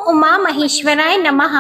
उमा महेश्वराय नमः।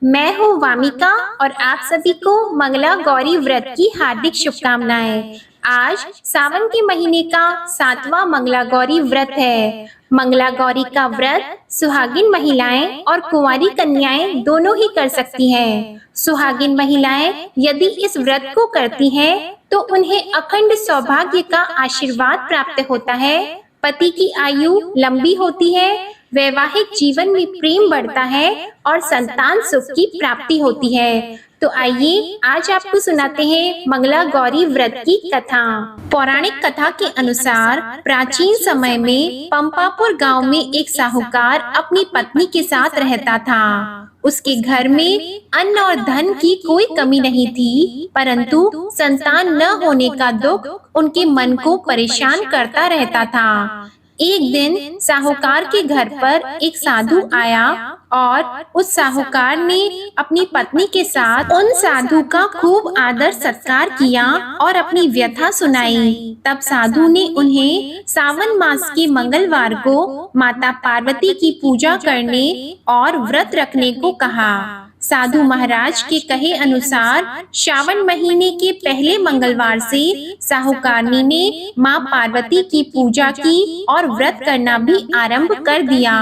मैं हूँ वामिका और आप सभी को मंगला गौरी व्रत की हार्दिक शुभकामनाएं। आज सावन के महीने का 7वां मंगला गौरी व्रत है। मंगला गौरी का व्रत सुहागिन महिलाएं और कुंवारी कन्याएं दोनों ही कर सकती हैं। सुहागिन महिलाएं यदि इस व्रत को करती हैं तो उन्हें अखंड सौभाग्य का आशीर्वाद प्राप्त होता है, पति की आयु लंबी होती है, वैवाहिक जीवन में प्रेम बढ़ता है और संतान सुख की प्राप्ति होती है। तो आइए आज आपको सुनाते हैं मंगला गौरी व्रत की कथा। पौराणिक कथा के अनुसार प्राचीन समय में पंपापुर गांव में एक साहूकार अपनी पत्नी के साथ रहता था। उसके घर में अन्न और धन की कोई कमी नहीं थी, परंतु संतान न होने का दुख उनके मन को परेशान करता रहता था। एक दिन साहूकार के घर पर एक साधु आया और उस साहूकार ने अपनी पत्नी के साथ उन साधु का खूब आदर सत्कार किया और अपनी व्यथा सुनाई। तब साधु ने उन्हें सावन मास के मंगलवार को माता पार्वती की पूजा करने और व्रत रखने को कहा। साधु महाराज के कहे अनुसार श्रावण महीने के पहले मंगलवार से साहूकारनी ने मां पार्वती की पूजा की और व्रत करना भी आरंभ कर दिया।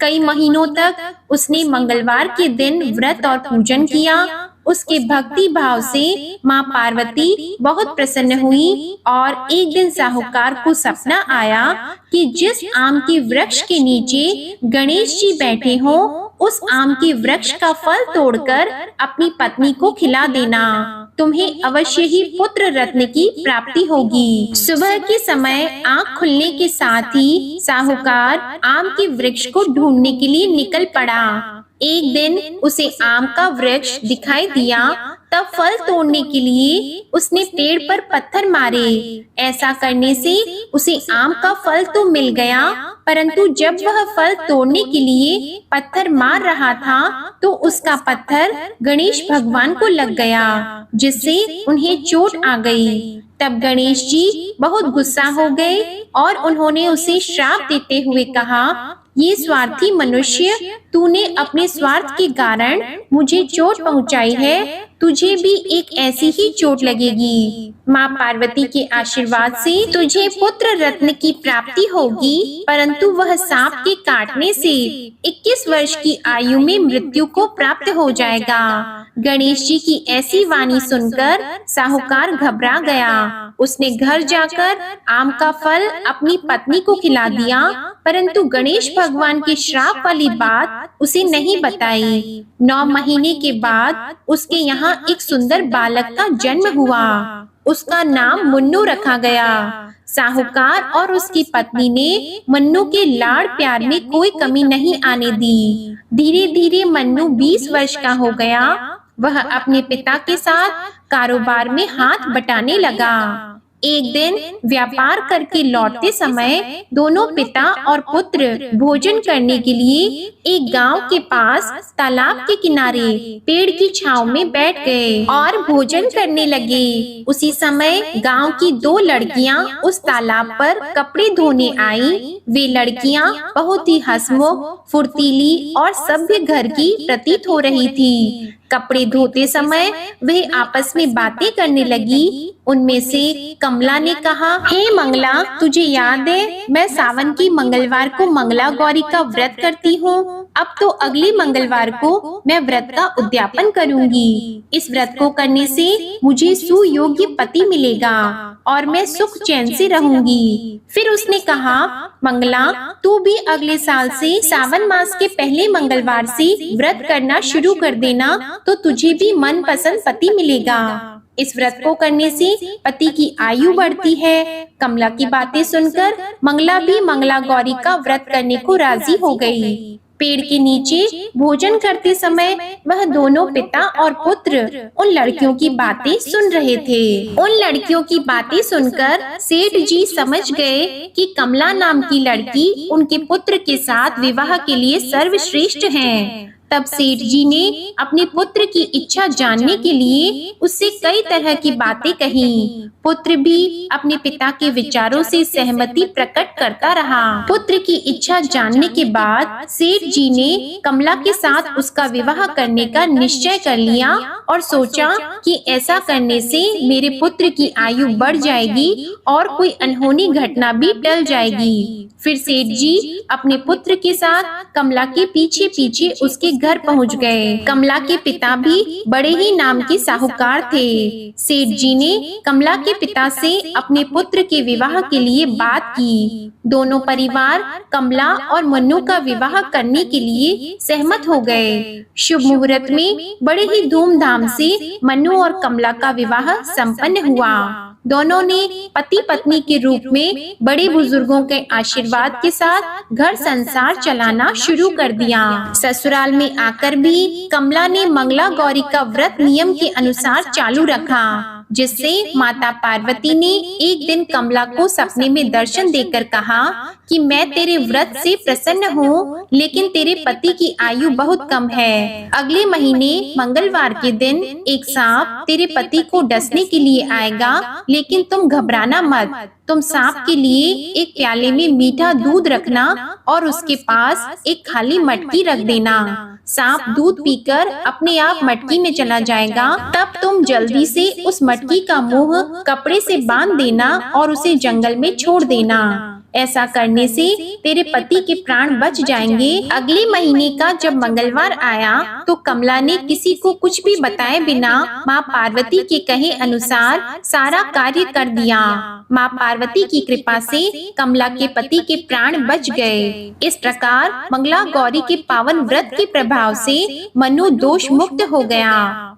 कई महीनों तक उसने मंगलवार के दिन व्रत और पूजन किया। उसके भक्ति भाव से मां पार्वती बहुत प्रसन्न हुई और एक दिन साहूकार को सपना आया कि जिस आम के वृक्ष के नीचे गणेश जी बैठे हों, उस आम के वृक्ष का फल तोड़कर अपनी पत्नी को खिला देना, तुम्हें अवश्य ही पुत्र रत्न की प्राप्ति होगी। सुबह के समय आँख खुलने के साथ ही साहूकार आम के वृक्ष को ढूंढने के लिए निकल पड़ा। एक दिन उसे आम का वृक्ष दिखाई दिया, तब फल तोड़ने के लिए उसने पेड़ पर पत्थर मारे। ऐसा करने से उसे आम का फल तो मिल गया, परंतु जब वह फल तोड़ने के लिए पत्थर मार रहा था तो उसका पत्थर गणेश भगवान को लग गया, जिससे उन्हें चोट आ गई। तब गणेश जी बहुत गुस्सा हो गए और उन्होंने उसे श्राप देते हुए कहा, ये स्वार्थी मनुष्य, तूने अपने स्वार्थ के कारण मुझे चोट पहुंचाई है, तुझे भी एक ऐसी ही चोट लगेगी। माँ पार्वती के आशीर्वाद से तुझे पुत्र रत्न की प्राप्ति होगी, परंतु वह सांप के काटने से 21 वर्ष की आयु में मृत्यु को प्राप्त हो जाएगा। गणेश जी की ऐसी वाणी सुनकर साहूकार घबरा गया। उसने घर जाकर आम का फल अपनी पत्नी को खिला दिया, परंतु गणेश भगवान के श्राप वाली बात उसे नहीं बताई। 9 महीने के बाद उसके यहाँ एक सुंदर बालक का जन्म हुआ। उसका नाम मुन्नू रखा गया। साहूकार और उसकी पत्नी ने मन्नू के लाड़ प्यार में कोई कमी नहीं आने दी। धीरे धीरे मन्नू 20 वर्ष का हो गया। वह अपने पिता के साथ कारोबार में हाथ बटाने लगा। एक दिन व्यापार करके लौटते समय दोनों पिता और पुत्र भोजन करने के लिए एक गांव के पास तालाब के किनारे पेड़ की छांव में बैठ गए और भोजन करने लगे। उसी समय गांव की 2 लड़कियां उस तालाब पर कपड़े धोने आई। वे लड़कियां बहुत ही हंसमुख, फुर्तीली और सभ्य घर की प्रतीत हो रही थी। कपड़े धोते समय वे आपस में बातें करने लगी। उनमें से कमला ने कहा, हे मंगला, तुझे याद है मैं सावन की मंगलवार को मंगला गौरी का व्रत करती हूँ। अब तो अगले मंगलवार को मैं व्रत का उद्यापन करूंगी। इस व्रत को करने से मुझे सुयोग्य पति मिलेगा और मैं सुख चैन से रहूंगी। फिर उसने कहा, मंगला, तू भी अगले साल से सावन मास के पहले मंगलवार से व्रत करना शुरू कर देना, तो तुझे भी मन पसंद पति मिलेगा। इस व्रत को करने से पति की आयु बढ़ती है। कमला की बातें सुनकर मंगला भी मंगला गौरी का व्रत करने को राजी हो गई। पेड़ के नीचे भोजन करते समय वह दोनों पिता और पुत्र उन लड़कियों की बातें सुन रहे थे। उन लड़कियों की बातें सुनकर सेठ जी समझ गए कि कमला नाम की लड़की उनके पुत्र के साथ विवाह के लिए सर्वश्रेष्ठ है। तब सेठ जी ने अपने पुत्र की इच्छा जानने के लिए उससे कई तरह की बातें कही। पुत्र भी अपने पिता के विचारों से सहमति प्रकट करता रहा। पुत्र की इच्छा जानने के बाद सेठ जी ने कमला के साथ उसका विवाह करने का निश्चय कर लिया और सोचा कि ऐसा करने से मेरे पुत्र की आयु बढ़ जाएगी और कोई अनहोनी घटना भी टल जाएगी। फिर सेठ जी अपने पुत्र के साथ कमला के पीछे पीछे उसके घर पहुंच गए। कमला के पिता भी बड़े ही नाम के साहूकार थे। सेठ जी ने कमला के पिता से अपने पुत्र के विवाह के लिए बात की। दोनों परिवार कमला और मन्नू का विवाह करने के लिए सहमत हो गए। शुभ मुहूर्त में बड़े ही धूमधाम से मन्नू और कमला का विवाह संपन्न हुआ। दोनों ने पति पत्नी के रूप में बड़े बुजुर्गों के आशीर्वाद के साथ घर संसार चलाना शुरू कर दिया। ससुराल में आकर भी कमला ने मंगला गौरी का व्रत नियम के अनुसार चालू रखा, जिससे माता पार्वती ने एक दिन कमला को सपने में दर्शन देकर कहा कि मैं तेरे व्रत से प्रसन्न हूँ, लेकिन तेरे पति की आयु बहुत कम है। अगले महीने मंगलवार के दिन एक सांप तेरे पति को डसने के लिए आएगा, लेकिन तुम घबराना मत। तुम सांप के लिए एक प्याले में मीठा दूध रखना और उसके पास एक खाली मटकी रख देना। सांप दूध पीकर अपने आप मटकी में चला जाएगा। तब तुम जल्दी से उस मटकी का मुंह कपड़े से बांध देना और उसे जंगल में छोड़ देना। ऐसा करने से तेरे पति के प्राण बच जाएंगे। अगले महीने का जब मंगलवार आया तो कमला ने किसी को कुछ भी बताए बिना माँ पार्वती के कहे अनुसार सारा कार्य कर दिया। माँ पार्वती की कृपा से कमला के पति के प्राण बच गए। इस प्रकार मंगला गौरी के पावन व्रत के प्रभाव से मनु दोष मुक्त हो गया।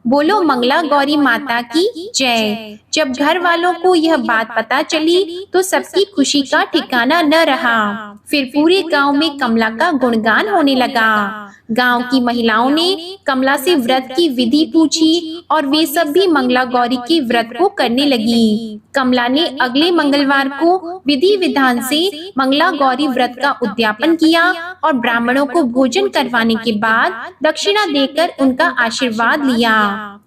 बोलो मंगला गौरी माता की जय। जब घर वालों को यह बात पता चली तो सबकी खुशी का ठिकाना न रहा। फिर पूरे गांव में कमला का गुणगान होने लगा। गांव की महिलाओं ने कमला से व्रत की विधि पूछी और वे सब भी मंगला गौरी के व्रत को करने लगी। कमला ने अगले मंगलवार को विधि विधान से मंगला गौरी व्रत का उद्यापन किया और ब्राह्मणों को भोजन करवाने के बाद दक्षिणा देकर उनका आशीर्वाद लिया।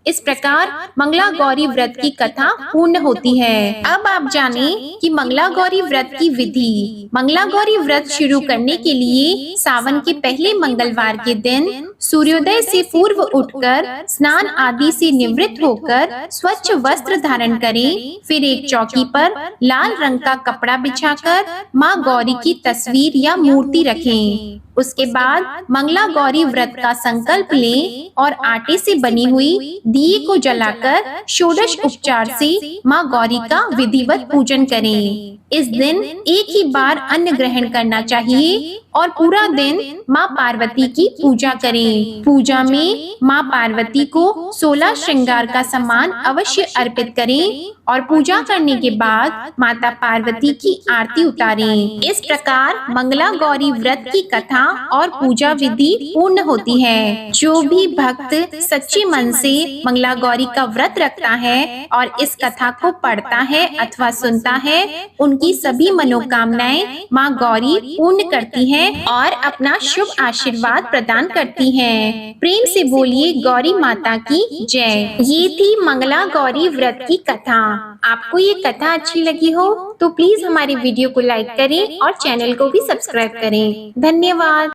इस प्रकार मंगला गौरी व्रत की कथा पूर्ण होती है। अब आप जाने कि मंगला गौरी व्रत की विधि। मंगला गौरी व्रत शुरू करने के लिए सावन के पहले मंगलवार के दिन सूर्योदय से पूर्व उठकर स्नान आदि से निवृत्त होकर स्वच्छ वस्त्र धारण करें। फिर एक चौकी पर लाल रंग का कपड़ा बिछाकर माँ गौरी की तस्वीर या मूर्ति रखें। उसके बाद मंगला गौरी व्रत का संकल्प लें और आटे से बनी हुई दिए को जलाकर षोडश उपचार से माँ गौरी का विधिवत पूजन करें। इस दिन एक ही बार अन्न ग्रहण करना चाहिए और पूरा दिन माँ पार्वती की पूजा करें। पूजा में माँ पार्वती को 16 श्रृंगार का सामान अवश्य अर्पित करें और पूजा करने के बाद माता पार्वती की आरती उतारें। इस प्रकार मंगला गौरी व्रत की कथा और पूजा विधि पूर्ण होती है। जो भी भक्त सच्चे मन से मंगला गौरी का व्रत रखता है और इस कथा को पढ़ता है अथवा सुनता है, उनकी सभी मनोकामनाएं माँ गौरी पूर्ण करती हैं और अपना शुभ आशीर्वाद प्रदान करती हैं। प्रेम से बोलिए गौरी माता की जय। ये थी मंगला गौरी व्रत की कथा। आपको ये कथा अच्छी लगी हो तो प्लीज हमारी वीडियो को लाइक करें और चैनल को भी सब्सक्राइब करें। धन्यवाद।